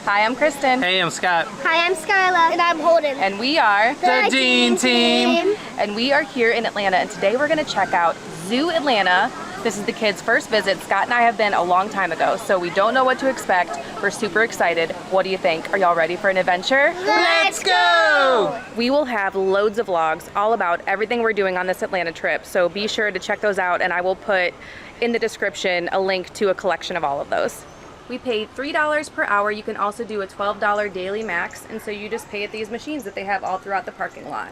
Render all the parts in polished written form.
Hi, I'm Kristen. Hey, I'm Scott. Hi, I'm Skyla. And I'm Holden. And we are the Dean Team. And we are here in Atlanta, and today we're going to check out Zoo Atlanta. This is the kids' first visit. Scott and I have been a long time ago, so we don't know what to expect. We're super excited. What do you think? Are y'all ready for an adventure? Let's go! We will have loads of vlogs all about everything we're doing on this Atlanta trip, so be sure to check those out, and I will put in the description a link to a collection of all of those. We paid $3 per hour. You can also do a $12 daily max, and so you just pay at these machines that they have all throughout the parking lot.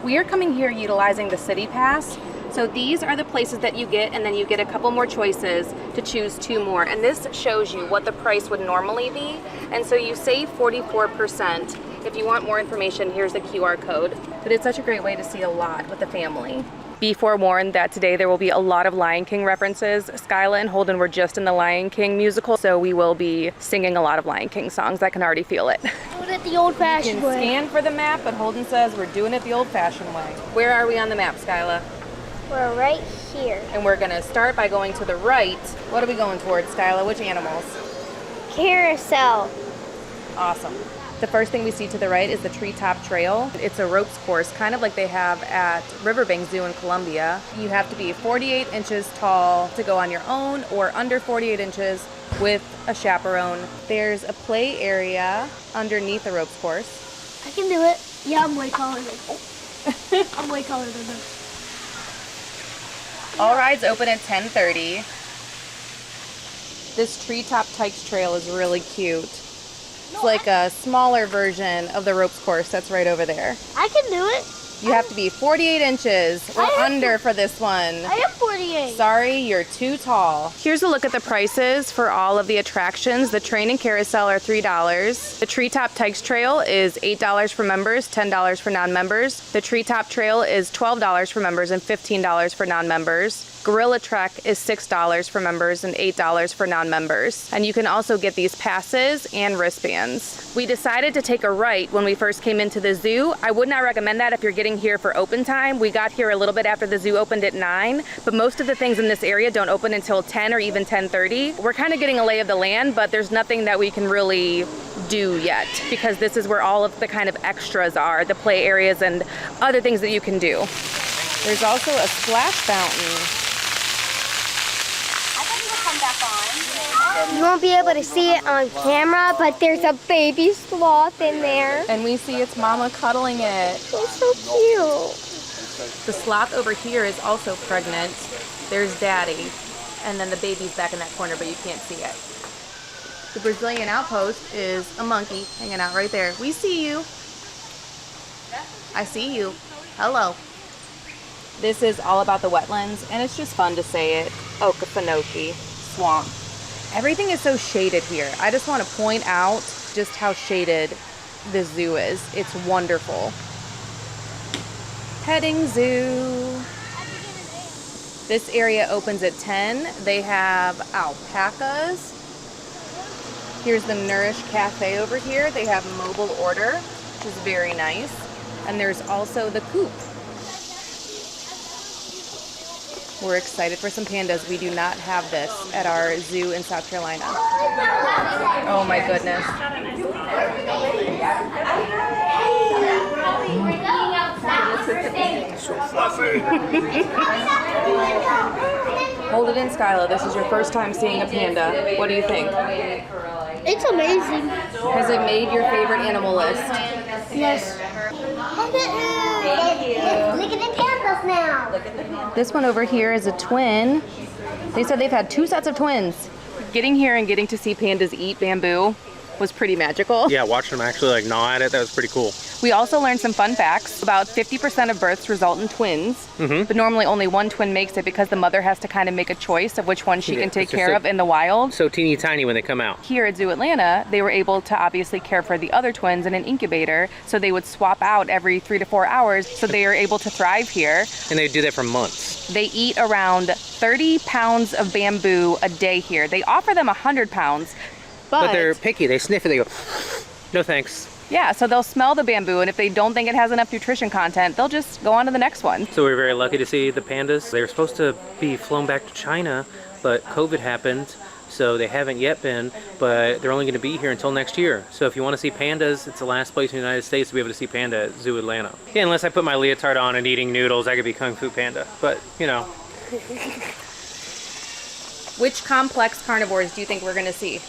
We are coming here utilizing the CityPASS. So these are the places that you get, and then you get a couple more choices to choose 2 more. And this shows you what the price would normally be. And so you save 44%. If you want more information, here's the QR code. But it's such a great way to see a lot with the family. Be forewarned that today there will be a lot of Lion King references. Skyla and Holden were just in the Lion King musical, so we will be singing a lot of Lion King songs. I can already feel it. Do it the old-fashioned way. You can scan for the map, but Holden says we're doing it the old-fashioned way. Where are we on the map, Skyla? We're right here. And we're gonna start by going to the right. What are we going towards, Skyla? Which animals? Carousel. Awesome. The first thing we see to the right is the Treetop Trail. It's a ropes course, kind of like they have at Riverbank Zoo in Columbia. You have to be 48 inches tall to go on your own, or under 48 inches with a chaperone. There's a play area underneath the ropes course. I can do it. Yeah, I'm way taller than I'm way taller than them. All rides open at 10:30. This Treetop Tykes Trail is really cute. It's like a smaller version of the ropes course that's right over there. I can do it. You have to be 48 inches or under for this one. I am 48. Sorry, you're too tall. Here's a look at the prices for all of the attractions. The train and carousel are $3. The Treetop Tykes Trail is $8 for members, $10 for non-members. The Treetop Trail is $12 for members and $15 for non-members. Gorilla Trek is $6 for members and $8 for non-members. And you can also get these passes and wristbands. We decided to take a right when we first came into the zoo. I would not recommend that if you're getting here for open time. We got here a little bit after the zoo opened at 9, but most of the things in this area don't open until 10 or even 10:30. We're kind of getting a lay of the land, but there's nothing that we can really do yet because this is where all of the kind of extras are, the play areas and other things that you can do. There's also a splash fountain. You won't be able to see it on camera, but there's a baby sloth in there. And we see its mama cuddling it. It's so cute. The sloth over here is also pregnant. There's daddy. And then the baby's back in that corner, but you can't see it. The Brazilian outpost is a monkey hanging out right there. We see you. I see you. Hello. This is all about the wetlands, and it's just fun to say it. Okefenokee Swamp. Everything is so shaded here. I just want to point out just how shaded this zoo is. It's wonderful. Petting zoo. This area opens at 10. They have alpacas. Here's the Nourish Cafe over here. They have mobile order, which is very nice. And there's also the coop. We're excited for some pandas. We do not have this at our zoo in South Carolina. Oh my goodness. Hold it in, Skyla. This is your first time seeing a panda. What do you think? It's amazing. Has it made your favorite animal list? Yes. Thank you. Look at the pandas now. This one over here is a twin. They said they've had 2 sets of twins. Getting here and getting to see pandas eat bamboo was pretty magical. Yeah, watching them actually like gnaw at it, that was pretty cool. We also learned some fun facts. About 50% of births result in twins, but normally only one twin makes it because the mother has to kind of make a choice of which one she can take care of in the wild. So teeny tiny when they come out. Here at Zoo Atlanta, they were able to obviously care for the other twins in an incubator, so they would swap out every 3 to 4 hours, so they are able to thrive here. And they do that for months. They eat around 30 pounds of bamboo a day here. They offer them 100 pounds, but they're picky. They sniff it, they go, no thanks. Yeah, so they'll smell the bamboo, and if they don't think it has enough nutrition content, they'll just go on to the next one. So we were very lucky to see the pandas. They were supposed to be flown back to China, but COVID happened, so they haven't yet been, but they're only going to be here until next year. So if you want to see pandas, it's the last place in the United States to be able to see panda at Zoo Atlanta. Yeah, unless I put my leotard on and eating noodles, I could be Kung Fu Panda, but you know. Which complex carnivores do you think we're gonna see?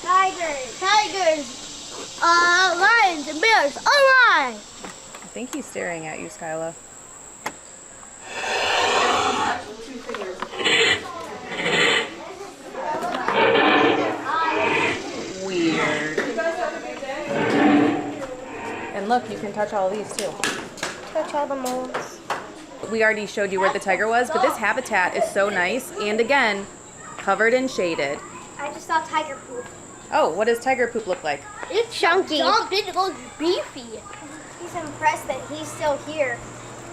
Tigers, lions, and bears. All right. I think he's staring at you, Skyla. Weird. And look, you can touch all of these too. Touch all the molds. We already showed you where the tiger was, but this habitat is so nice, and again, covered and shaded. I just saw tiger poop. Oh, what does tiger poop look like? It's chunky. It looks beefy. He's impressed that he's still here.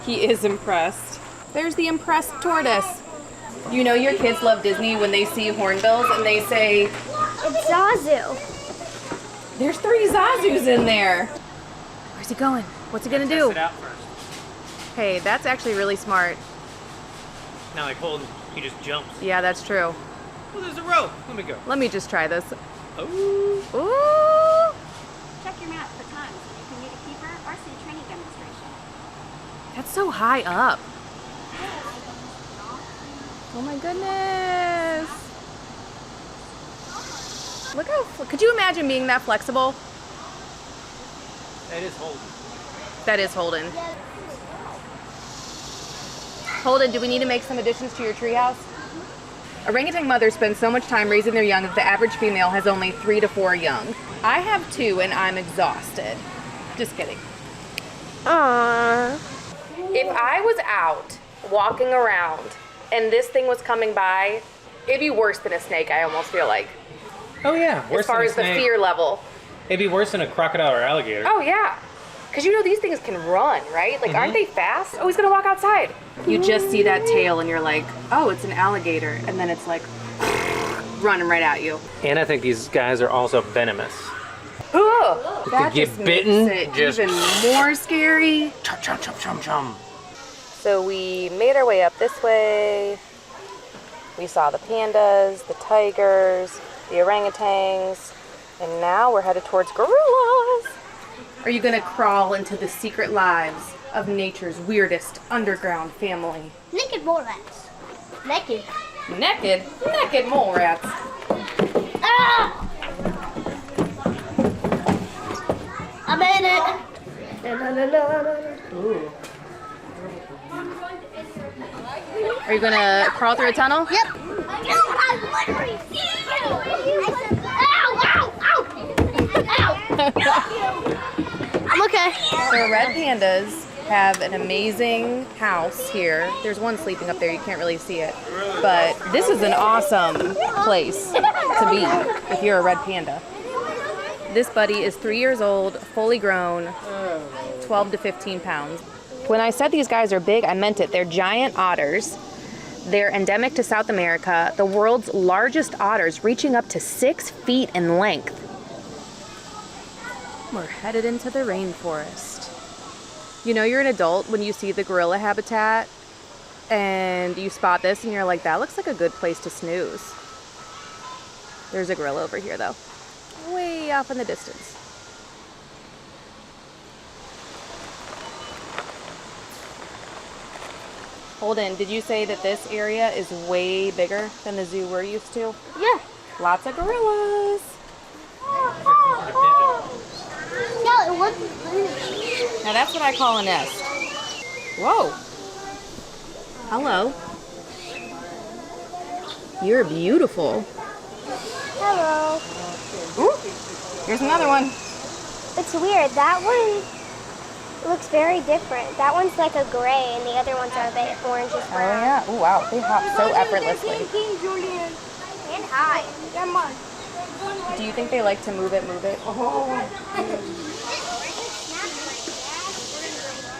He is impressed. There's the impressed tortoise. You know your kids love Disney when they see hornbills and they say, It's Zazu. there's 3 Zazus in there. Where's he going? What's he gonna do? Sit out first. Hey, that's actually really smart. Now like Holden, he just jumps. Yeah, that's true. Oh, there's a rope. Let me go. Let me just try this. Oh. Ooh! Check your map for times when you can meet a keeper or see a training demonstration. That's so high up. Oh my goodness. Look how, could you imagine being that flexible? That is Holden. That is Holden. Holden, do we need to make some additions to your treehouse? Orangutan mothers spend so much time raising their young that the average female has only 3 to 4 young. I have 2 and I'm exhausted. Just kidding. Aww. If I was out walking around and this thing was coming by, it'd be worse than a snake, I almost feel like. Oh yeah, worse As far than a as the snake. fear level. It'd be worse than a crocodile or alligator. Oh yeah. Because you know these things can run, right? Like, aren't they fast? Oh, he's gonna walk outside. You just see that tail and you're like, oh, it's an alligator. And then it's like, running right at you. And I think these guys are also venomous. Ugh, that get just bitten, makes it just- even more scary. Chum, chum, chum, chum, chum. So we made our way up this way. We saw the pandas, the tigers, the orangutans, and now we're headed towards gorillas. Are you gonna crawl into the secret lives of nature's weirdest underground family? Naked mole rats. Naked. Naked mole rats. Ah! I made it. Na, na, na, na, na. Ooh. Are you gonna crawl through a tunnel? Yep. I literally see you. Ow! Ow! Ow! I'm okay. So red pandas have an amazing house here. There's one sleeping up there, you can't really see it. But this is an awesome place to be if you're a red panda. This buddy is 3 years old, fully grown, 12 to 15 pounds. When I said these guys are big, I meant it. They're giant otters. They're endemic to South America, the world's largest otters, reaching up to 6 feet in length. We're headed into the rainforest. You know you're an adult when you see the gorilla habitat and you spot this and you're like, that looks like a good place to snooze. There's a gorilla over here though, way off in the distance. Holden, did you say that this area is way bigger than the zoo we're used to? Yeah. Lots of gorillas. No, it wasn't. Now that's what I call a nest. Whoa. Hello. You're beautiful. Hello. Ooh, here's another one. It's weird. That one looks very different. That one's like a gray, and the other ones are a bit orangish Oh brown. yeah. Oh wow, they hop so effortlessly. And high. Do you think they like to move it?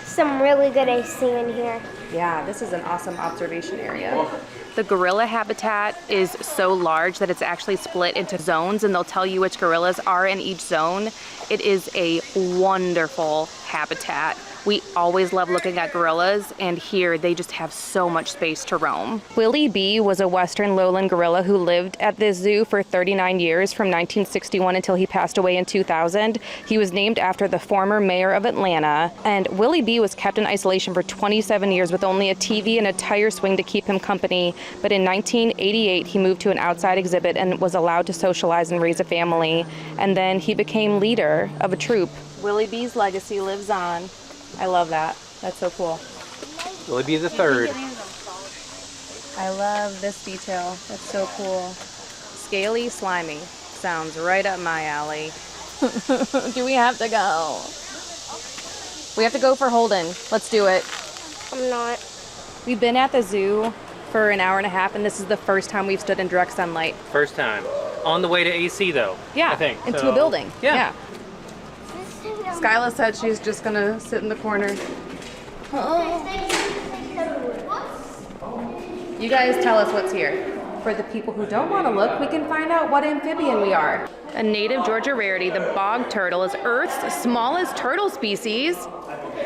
Some really good AC in here. Yeah, this is an awesome observation area. The gorilla habitat is so large that it's actually split into zones, and they'll tell you which gorillas are in each zone. It is a wonderful habitat. We always love looking at gorillas, and here they just have so much space to roam. Willie B was a western lowland gorilla who lived at this zoo for 39 years from 1961 until he passed away in 2000. He was named after the former mayor of Atlanta, and Willie B was kept in isolation for 27 years with only a TV and a tire swing to keep him company. But in 1988, he moved to an outside exhibit and was allowed to socialize and raise a family. And then he became leader of a troop. Willie B's legacy lives on. I love that. That's so cool. Willie B the third. I love this detail. That's so cool. Scaly Slimy. Sounds right up my alley. Do we have to go? We have to go for Holden. Let's do it. I'm not. We've been at the zoo for an hour and a half, and this is the first time we've stood in direct sunlight. First time. On the way to AC though. Yeah, I think. into So, a building. Yeah. Skyla said she's just gonna sit in the corner. You guys tell us what's here. For the people who don't want to look, we can find out what amphibian we are. A native Georgia rarity, the bog turtle, is Earth's smallest turtle species.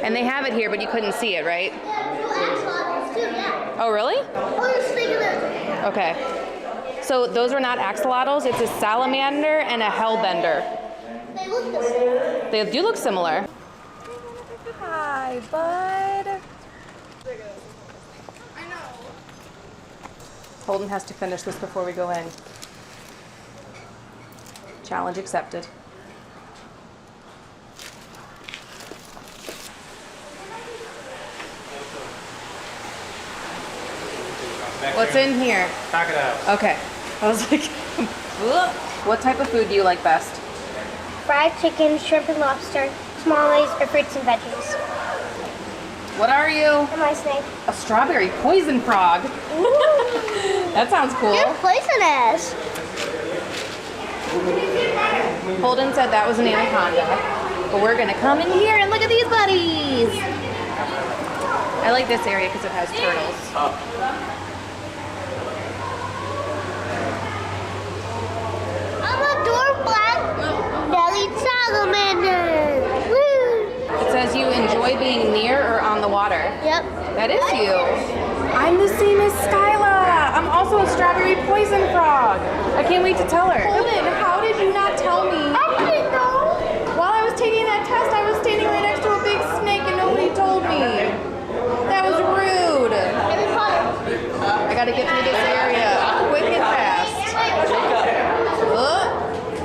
And they have it here, but you couldn't see it, right? Oh, really? Okay. So those are not axolotls, it's a salamander and a hellbender. They look the same. They do look similar. Hi, bud. Holden has to finish this before we go in. Challenge accepted. What's in here? Talk it out. Okay. I was like, what type of food do you like best? Fried chicken, shrimp and lobster, tamales, or fruits and veggies. What are you? Am I a snake? A strawberry poison frog. That sounds cool. You're poisonous. Holden said that was an anaconda. But we're gonna come in here and look at these buddies. I like this area because it has turtles. I'm a dwarf black-bellied salamander. Woo! It says you enjoy being near or on the water. Yep. That is you. I'm the same as Skyla. I'm also a strawberry poison frog. I can't wait to tell her. Holden, how did you not tell me? I didn't know. While I was taking that test, I was standing right next to a big snake and nobody told me. That was rude. I gotta get through this area quick and fast.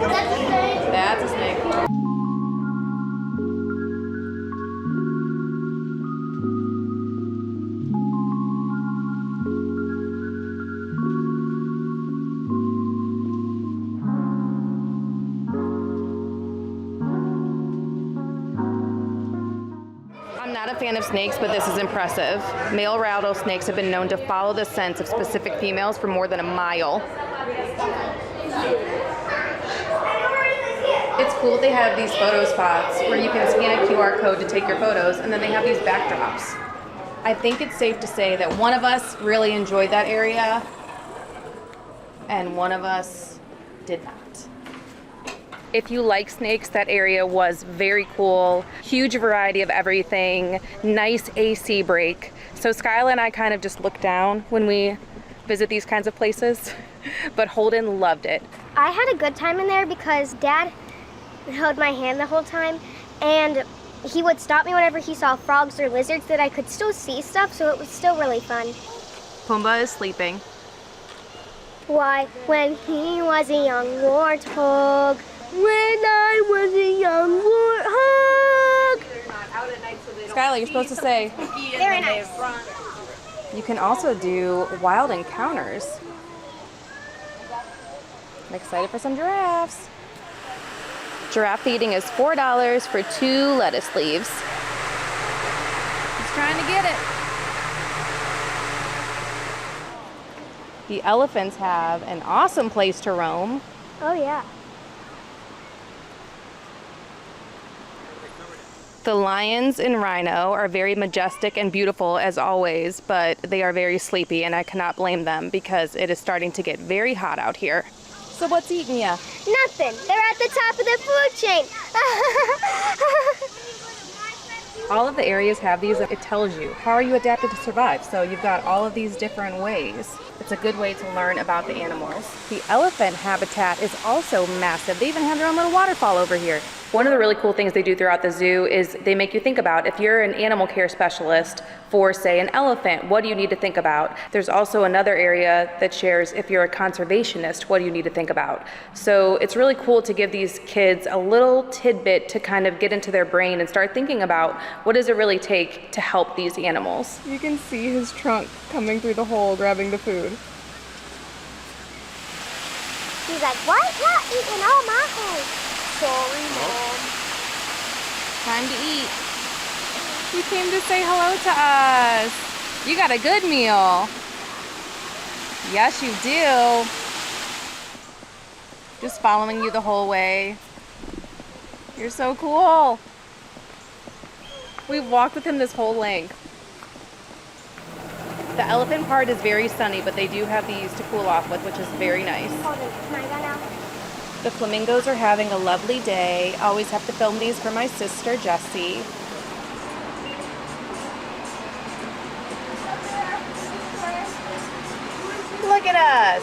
That's a snake. That's a snake. I'm not a fan of snakes, but this is impressive. Male rattlesnakes have been known to follow the scents of specific females for more than a mile. It's cool they have these photo spots where you can scan a QR code to take your photos, and then they have these backdrops. I think it's safe to say that one of us really enjoyed that area, and one of us did not. If you like snakes, that area was very cool. Huge variety of everything, nice AC break. So Skyla and I kind of just look down when we visit these kinds of places, but Holden loved it. I had a good time in there because Dad held my hand the whole time, and he would stop me whenever he saw frogs or lizards that I could still see stuff, so it was still really fun. Pumbaa is sleeping. Why, when he was a young warthog, when I was a young warthog. Skyla, you're supposed to say. Very nice. You can also do wild encounters. I'm excited for some giraffes. Giraffe feeding is $4 for 2 lettuce leaves. He's trying to get it. The elephants have an awesome place to roam. Oh, yeah. The lions and rhino are very majestic and beautiful as always, but they are very sleepy, and I cannot blame them because it is starting to get very hot out here. So what's eating ya? Nothing. They're at the top of the food chain. all of the areas have these. It tells you how are you adapted to survive. So you've got all of these different ways. It's a good way to learn about the animals. The elephant habitat is also massive. They even have their own little waterfall over here. One of the really cool things they do throughout the zoo is they make you think about if you're an animal care specialist for, say, an elephant, what do you need to think about? There's also another area that shares if you're a conservationist, what do you need to think about? So it's really cool to give these kids a little tidbit to kind of get into their brain and start thinking about what does it really take to help these animals. You can see his trunk coming through the hole grabbing the food. He's like, why is that eating all my food? Sorry, Mom. Time to eat. You came to say hello to us. You got a good meal. Yes, you do. Just following you the whole way. You're so cool. We've walked with him this whole length. The elephant part is very sunny, but they do have these to cool off with, which is very nice. Hold it. Can I run out? The flamingos are having a lovely day. Always have to film these for my sister, Jessie. Look at us.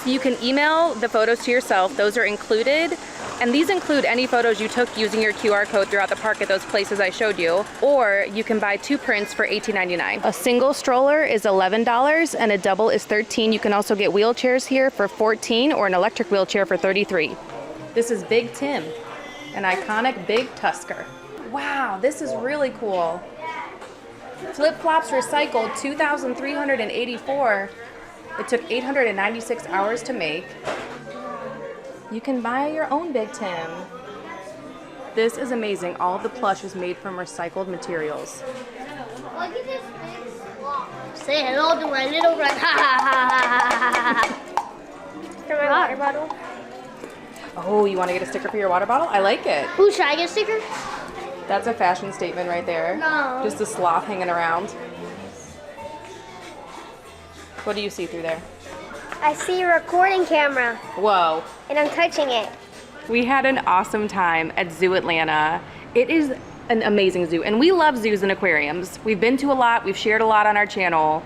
So you can email the photos to yourself. Those are included. And these include any photos you took using your QR code throughout the park at those places I showed you. Or you can buy 2 prints for $18.99. A single stroller is $11 and a double is $13. You can also get wheelchairs here for $14 or an electric wheelchair for $33. This is Big Tim, an iconic big tusker. Wow, this is really cool. Flip-flops recycled, 2,384. It took 896 hours to make. You can buy your own Big Tim. This is amazing. All of the plush is made from recycled materials. Look at this big sloth. Say hello to my little friend. Ha ha ha ha ha. For my water bottle. Oh, you want to get a sticker for your water bottle? I like it. Ooh, should I get a sticker? That's a fashion statement right there. No. Just a sloth hanging around. What do you see through there? I see a recording camera, Whoa. and I'm touching it. We had an awesome time at Zoo Atlanta. It is an amazing zoo, and we love zoos and aquariums. We've been to a lot, we've shared a lot on our channel.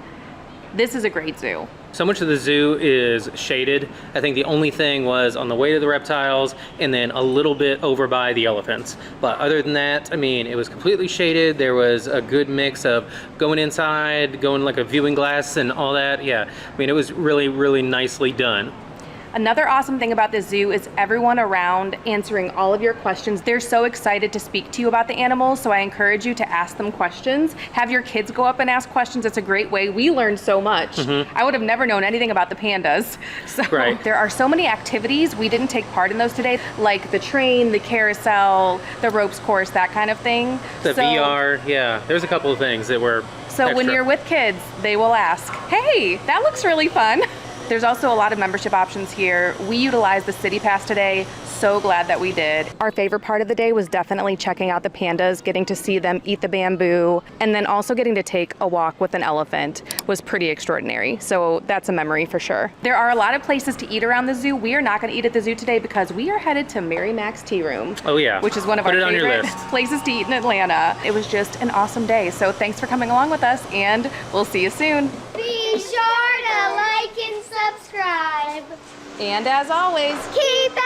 This is a great zoo. So much of the zoo is shaded. I think the only thing was on the way to the reptiles and then a little bit over by the elephants. But other than that, I mean, it was completely shaded. There was a good mix of going inside, going like a viewing glass and all that. Yeah, I mean, it was really, really nicely done. Another awesome thing about this zoo is everyone around answering all of your questions. They're so excited to speak to you about the animals, so I encourage you to ask them questions. Have your kids go up and ask questions. It's a great way. We learned so much. I would have never known anything about the pandas. So there are so many activities. We didn't take part in those today, like the train, the carousel, the ropes course, that kind of thing. The VR, yeah. There's a couple of things that were So when you're with kids, they will ask, hey, that looks really fun. There's also a lot of membership options here. We utilized the CityPASS today. So glad that we did. Our favorite part of the day was definitely checking out the pandas, getting to see them eat the bamboo, and then also getting to take a walk with an elephant was pretty extraordinary. So that's a memory for sure. There are a lot of places to eat around the zoo. We are not going to eat at the zoo today because we are headed to Mary Mac's Tea Room. Oh yeah. Which is one of our favorite places to eat in Atlanta. It was just an awesome day. So thanks for coming along with us, and we'll see you soon. Be sure to like and subscribe. And as always, Keep